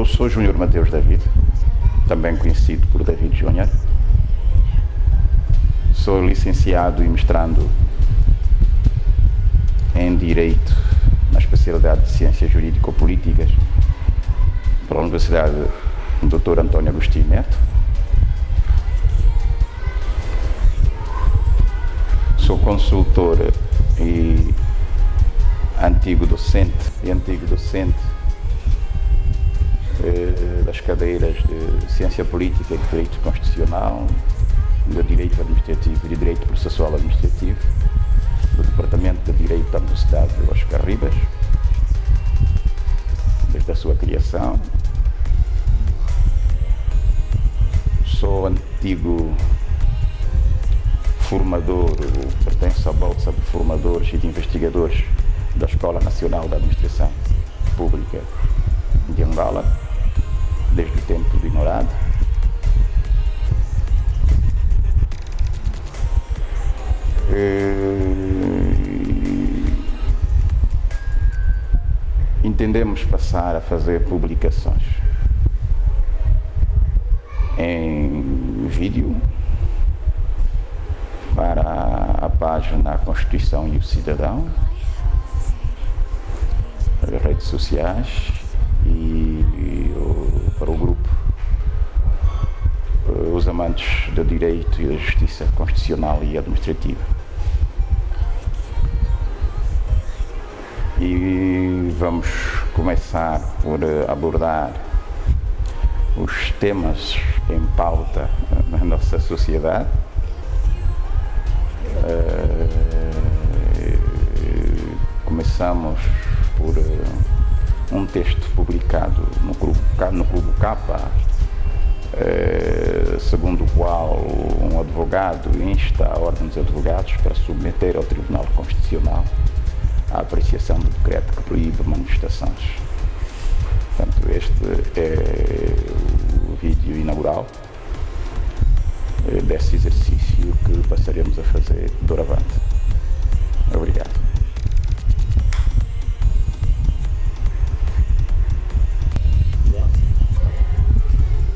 Eu sou Júnior Mateus David, também conhecido por David Júnior. Sou licenciado e mestrando em Direito na especialidade de Ciências Jurídico-Políticas pela Universidade Dr. António Agostinho Neto. Sou consultor e antigo docente das cadeiras de Ciência Política e de Direito Constitucional, de Direito Administrativo e de Direito Processual Administrativo, do Departamento de Direito da Universidade de Oscar Ribas, desde a sua criação. Sou antigo formador, pertenço à Bolsa de Formadores e de Investigadores da Escola Nacional da Administração Pública de Angola, desde o tempo de Ignorado. Entendemos passar a fazer publicações em vídeo para a página Constituição e o Cidadão, para as redes sociais e para o grupo Os Amantes do Direito e da Justiça Constitucional e Administrativa. E vamos começar por abordar os temas em pauta na nossa sociedade. Começamos por um texto publicado no Clube Capa, segundo o qual um advogado insta a Ordem dos Advogados para submeter ao Tribunal Constitucional a apreciação do decreto que proíbe manifestações. Portanto, este é o vídeo inaugural desse exercício que passaremos a fazer doravante. Obrigado.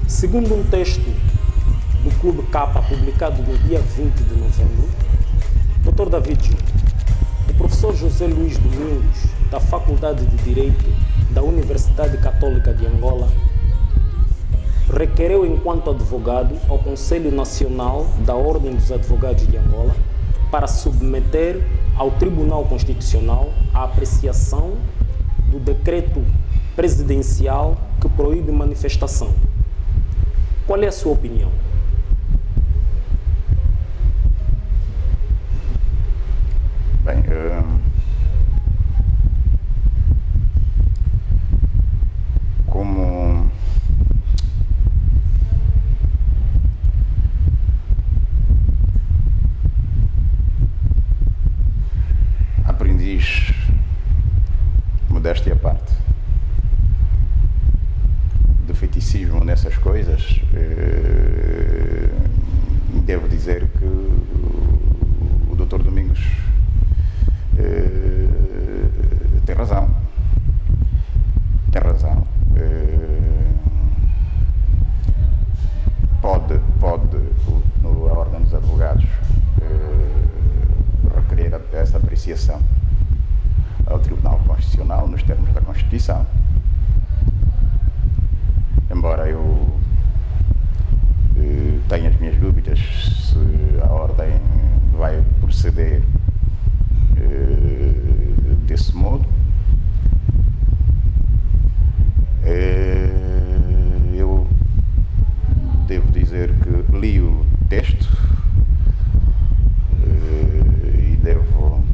Segundo um texto do Clube Capa, publicado no dia 20 de novembro, Dr. David Júnior, o professor José Luís Domingos, da Faculdade de Direito da Universidade Católica de Angola, requereu, enquanto advogado, ao Conselho Nacional da Ordem dos Advogados de Angola para submeter ao Tribunal Constitucional a apreciação do decreto presidencial que proíbe manifestação. Qual é a sua opinião? Bem, como aprendiz, modéstia à parte, do feiticismo nessas coisas, devo dizer que o Dr. Domingos tem razão. Tem razão. Pode a Ordem dos Advogados requerer essa apreciação ao Tribunal Constitucional nos termos da Constituição. Embora eu tenha as minhas dúvidas se a Ordem vai proceder desse modo, eu devo dizer que li o texto e devo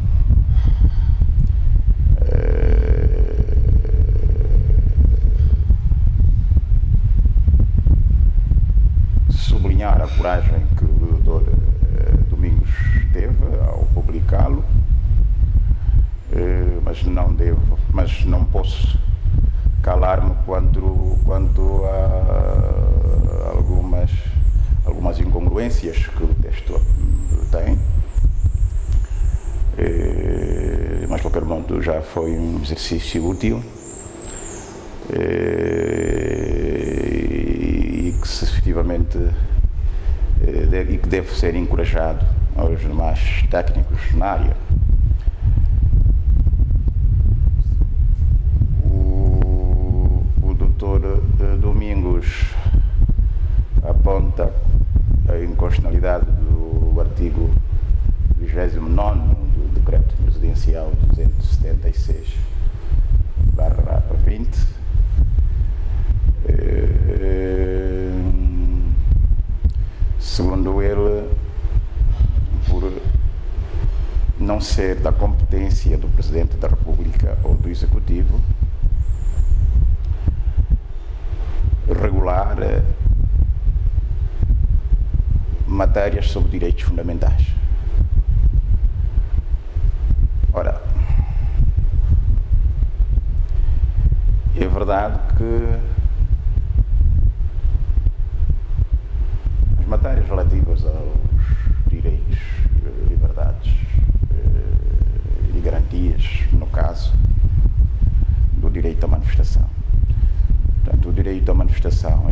sublinhar a coragem que o Dr. Domingos teve ao publicá-lo, mas não posso calar-me quanto a algumas incongruências que o texto tem. Mas, de qualquer modo, já foi um exercício útil. que se efetivamente e que deve ser encorajado aos demais técnicos na área. O Dr. Domingos aponta a inconstitucionalidade do artigo 29º do Decreto Presidencial 276/20, segundo ele, por não ser da competência do Presidente da República ou do Executivo regular matérias sobre direitos fundamentais. Ora, é verdade que as matérias relativas aos direitos, liberdades e garantias, no caso do direito à manifestação. Portanto, o direito à manifestação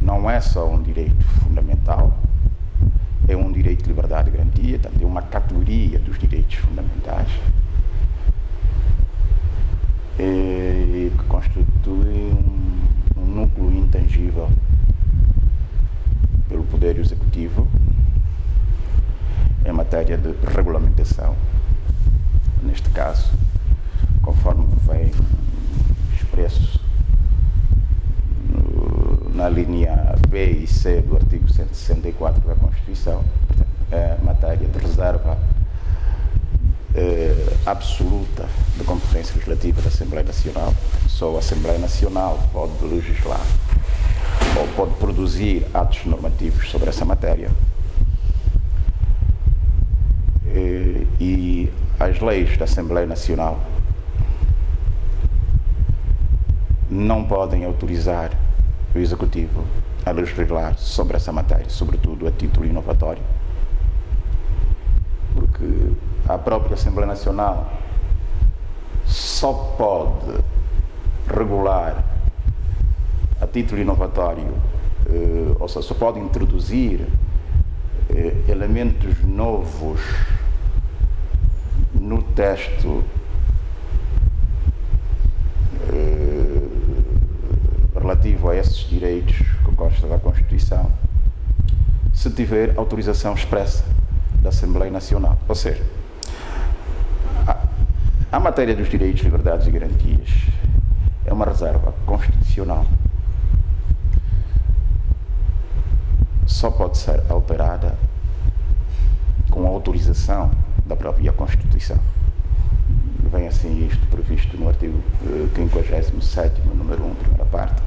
não é só um direito fundamental, é um direito de liberdade e garantia, portanto, é uma categoria dos direitos fundamentais e que constitui um núcleo intangível pelo Poder Executivo em matéria de regulamentação, neste caso, conforme vem expresso na linha B e C do artigo 164 da Constituição, portanto, é matéria de reserva absoluta de competência legislativa da Assembleia Nacional. Só a Assembleia Nacional pode legislar ou pode produzir atos normativos sobre essa matéria. E as leis da Assembleia Nacional não podem autorizar o Executivo a legislar sobre essa matéria, sobretudo a título inovatório, porque a própria Assembleia Nacional só pode regular a título inovatório, ou seja, só pode introduzir elementos novos no texto relativo a esses direitos que consta da Constituição, se tiver autorização expressa da Assembleia Nacional. Ou seja, a matéria dos direitos, liberdades e garantias é uma reserva constitucional. Só pode ser alterada com a autorização da própria Constituição. Vem assim isto previsto no artigo 57º, número 1, primeira parte.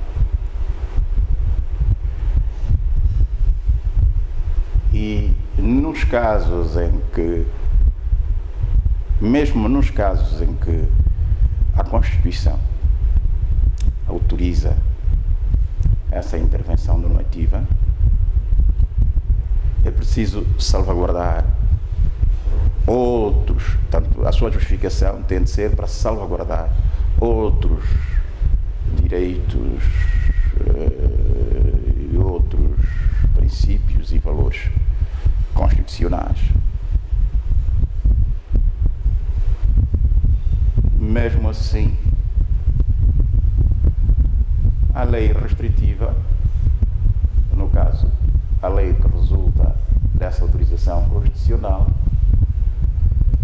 E nos casos em que, mesmo nos casos em que a Constituição autoriza essa intervenção normativa, é preciso salvaguardar outros, portanto, a sua justificação tem de ser para salvaguardar outros direitos e outros princípios e valores constitucionais. Mesmo assim, a lei restritiva, no caso, a lei que resulta dessa autorização constitucional,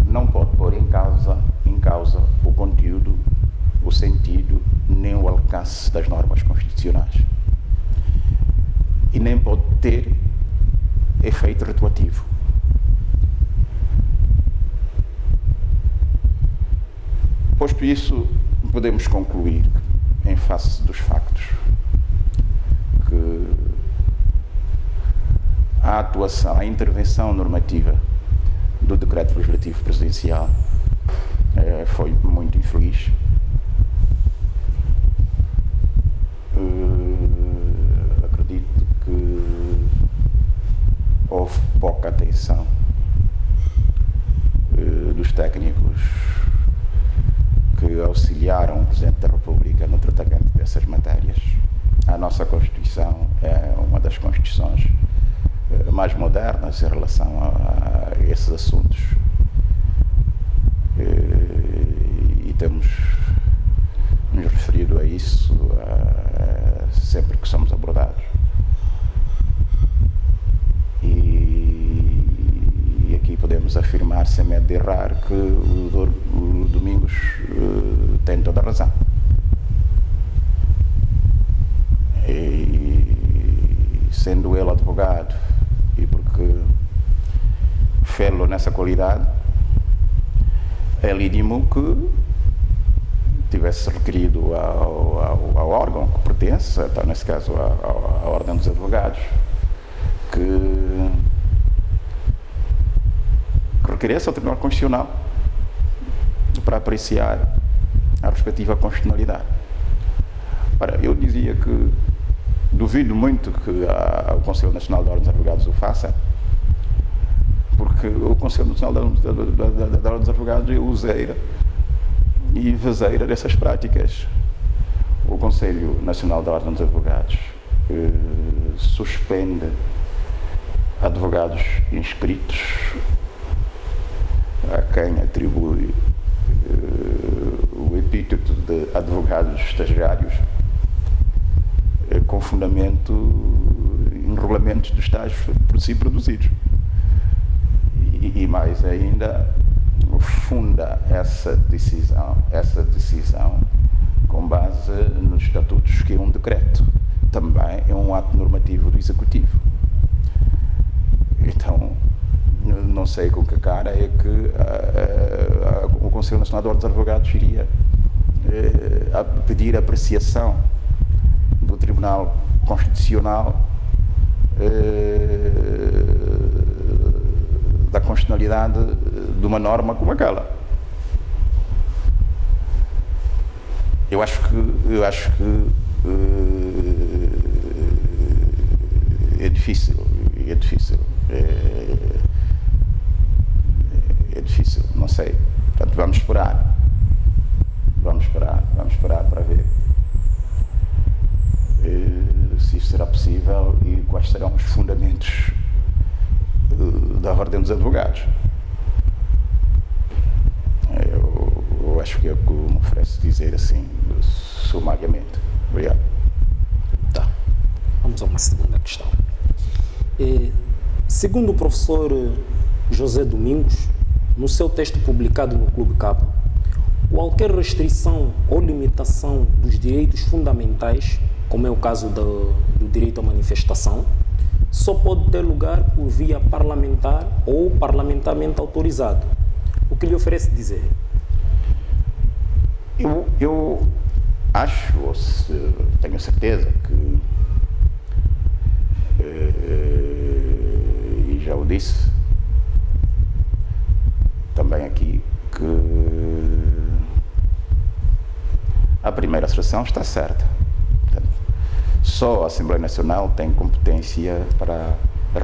não pode pôr em causa o conteúdo, o sentido, nem o alcance das normas constitucionais. E nem pode ter efeito retroativo. Posto isso, podemos concluir, em face dos factos, que a atuação, a intervenção normativa do Decreto Legislativo Presidencial foi muito infeliz. Acredito que houve pouca atenção dos técnicos que auxiliaram o Presidente da República no tratamento dessas matérias. A nossa Constituição é uma das Constituições mais modernas em relação a esses assuntos. E temos nos referido a isso sempre que somos abordados. E aqui podemos afirmar, sem medo de errar, que o Domingos tem toda a razão. E sendo ele advogado, e porque fê-lo nessa qualidade, é legítimo que tivesse requerido ao órgão que pertence, então, nesse caso à Ordem dos Advogados, que requeresse ao Tribunal Constitucional para apreciar a respectiva constitucionalidade. Ora, eu dizia que duvido muito que o Conselho Nacional da Ordem dos Advogados o faça, porque o Conselho Nacional da Ordem dos Advogados é useira e vazeira dessas práticas. O Conselho Nacional da Ordem dos Advogados suspende advogados inscritos a quem atribui o epíteto de advogados estagiários com fundamento em regulamentos de estágios por si produzidos. E mais ainda, funda essa decisão com base nos estatutos, que é um decreto, também é um ato normativo do Executivo. Então, não sei com que cara é que o Conselho Nacional da Ordem dos Advogados iria pedir apreciação do Tribunal Constitucional da constitucionalidade de uma norma como aquela. Eu acho que é difícil. É difícil, não sei. Portanto, vamos esperar para ver se isso será possível e quais serão os fundamentos da Ordem dos Advogados. Eu acho que é o que me oferece dizer assim, sumariamente. Obrigado. Tá. Vamos a uma segunda questão. Segundo o professor José Domingos, no seu texto publicado no Clube Capa, qualquer restrição ou limitação dos direitos fundamentais, como é o caso do direito à manifestação, só pode ter lugar por via parlamentar ou parlamentarmente autorizado. O que lhe oferece dizer? Eu acho, ou tenho certeza que, e já o disse também aqui, que a primeira asserção está certa. Portanto, só a Assembleia Nacional tem competência para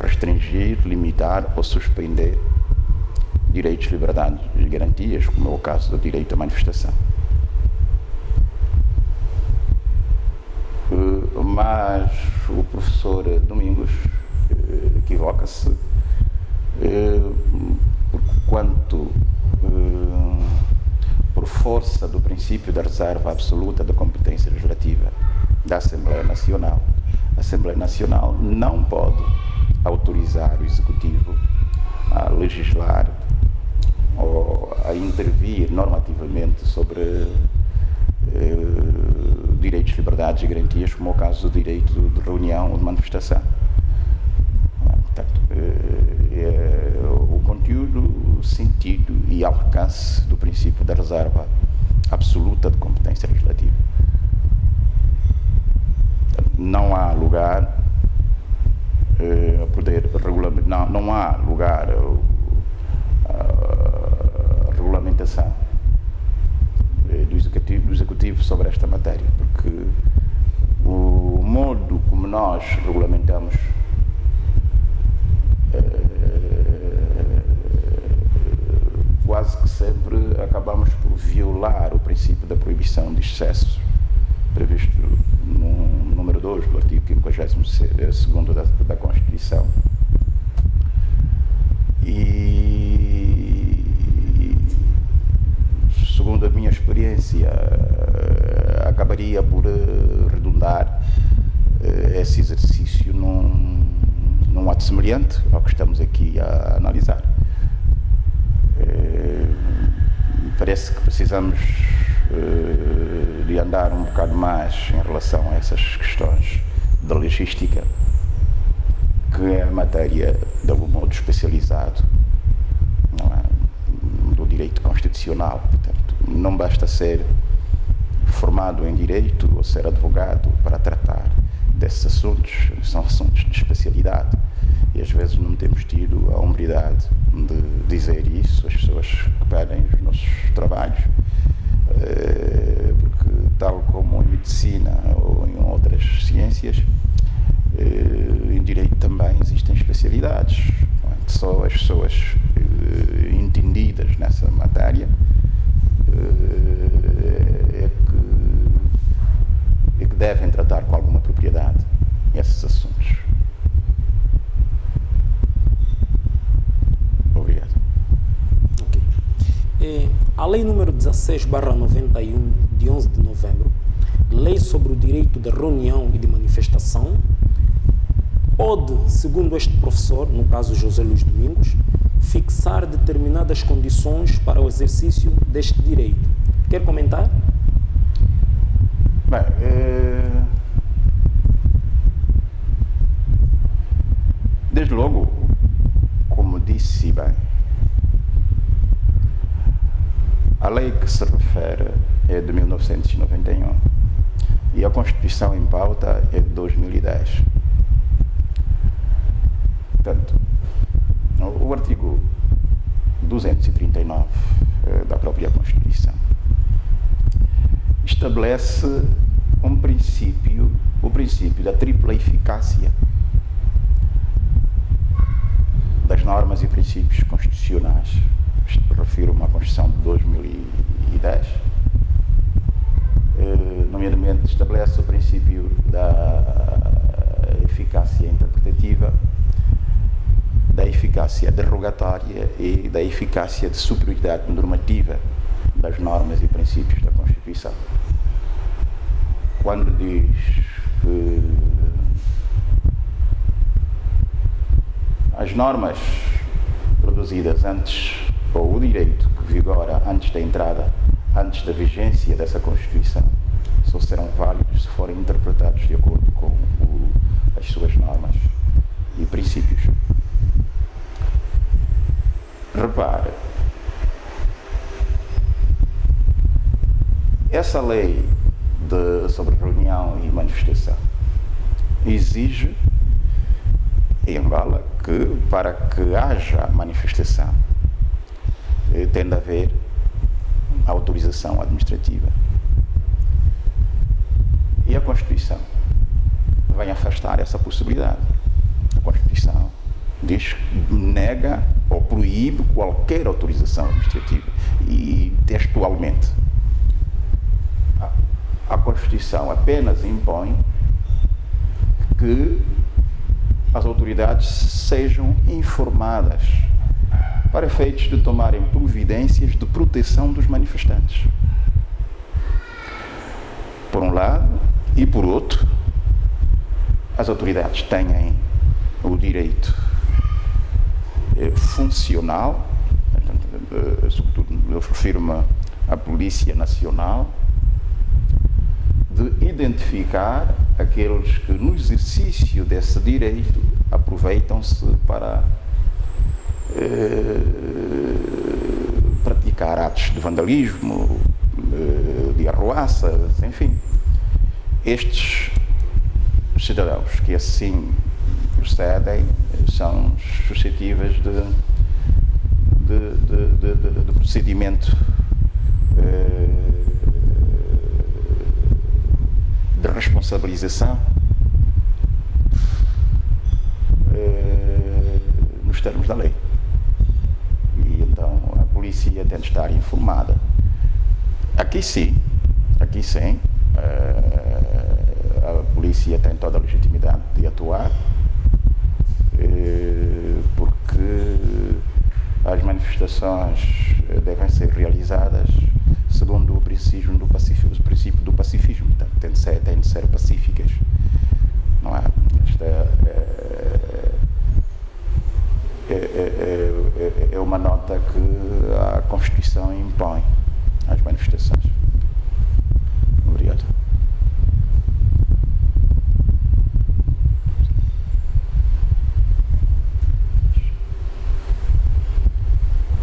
restringir, limitar ou suspender direitos, liberdades e garantias, como é o caso do direito à manifestação. Mas o professor Domingos equivoca-se, quanto por força do princípio da reserva absoluta da competência legislativa da Assembleia Nacional, a Assembleia Nacional não pode autorizar o Executivo a legislar ou a intervir normativamente sobre direitos, liberdades e garantias, como é o caso do direito de reunião ou de manifestação. Portanto, o conteúdo, o sentido e alcance do princípio da reserva absoluta de competência legislativa. Não há lugar a poder regulamentar, não há lugar a regulamentação do Executivo sobre esta matéria, porque o modo como nós regulamentamos quase que sempre acabamos por violar o princípio da proibição de excessos previsto no número 2 do artigo 52º da Constituição. E, segundo a minha experiência, acabaria por redundar esse exercício num ato semelhante ao que estamos aqui a analisar. Parece que precisamos de andar um bocado mais em relação a essas questões da logística, que é a matéria de algum modo especializado, não é, do direito constitucional. Portanto, não basta ser formado em direito ou ser advogado para tratar desses assuntos. São assuntos de especialidade e às vezes não temos tido a hombridade de dizer isso às pessoas que pedem os nossos trabalhos, porque tal como em medicina ou em outras ciências, em direito também existem especialidades. Só as pessoas entendidas nessa matéria é que devem tratar com alguma propriedade esses assuntos. Obrigado. Okay. A Lei número 16/91, de 11 de novembro, Lei sobre o Direito de Reunião e de Manifestação, pode, segundo este professor, no caso José Luís Domingos, fixar determinadas condições para o exercício deste direito. Quer comentar? Bem, desde logo, como disse bem, a lei que se refere é de 1991 e a Constituição em pauta é de 2010. Portanto, o artigo 239 da própria Constituição estabelece o princípio da tripla eficácia das normas e princípios constitucionais. Refiro-me à Constituição de 2010, nomeadamente estabelece o princípio da eficácia interpretativa, da eficácia derrogatória e da eficácia de superioridade normativa das normas e princípios da Constituição. Quando diz que as normas produzidas antes, ou o direito que vigora antes da vigência dessa Constituição, só serão válidos se forem interpretados de acordo com as suas normas e princípios. Repare, essa lei sobre reunião e manifestação exige em Angola que, para que haja manifestação, tem de haver autorização administrativa. E a Constituição vem afastar essa possibilidade. A Constituição diz que nega ou proíbe qualquer autorização administrativa e, textualmente, a Constituição apenas impõe que as autoridades sejam informadas para efeitos de tomarem providências de proteção dos manifestantes. Por um lado, e por outro, as autoridades têm o direito funcional, sobretudo eu refiro-me à Polícia Nacional, de identificar aqueles que no exercício desse direito aproveitam-se para praticar atos de vandalismo, de arruaças, enfim. Estes cidadãos que assim procedem são suscetíveis de procedimento de responsabilização nos termos da lei. E então a polícia tem de estar informada. Aqui sim, polícia tem toda a legitimidade de atuar, porque as manifestações devem ser realizadas segundo o princípio do pacifismo, portanto, têm de ser pacíficas. Não é? Esta é uma nota que a Constituição impõe às manifestações.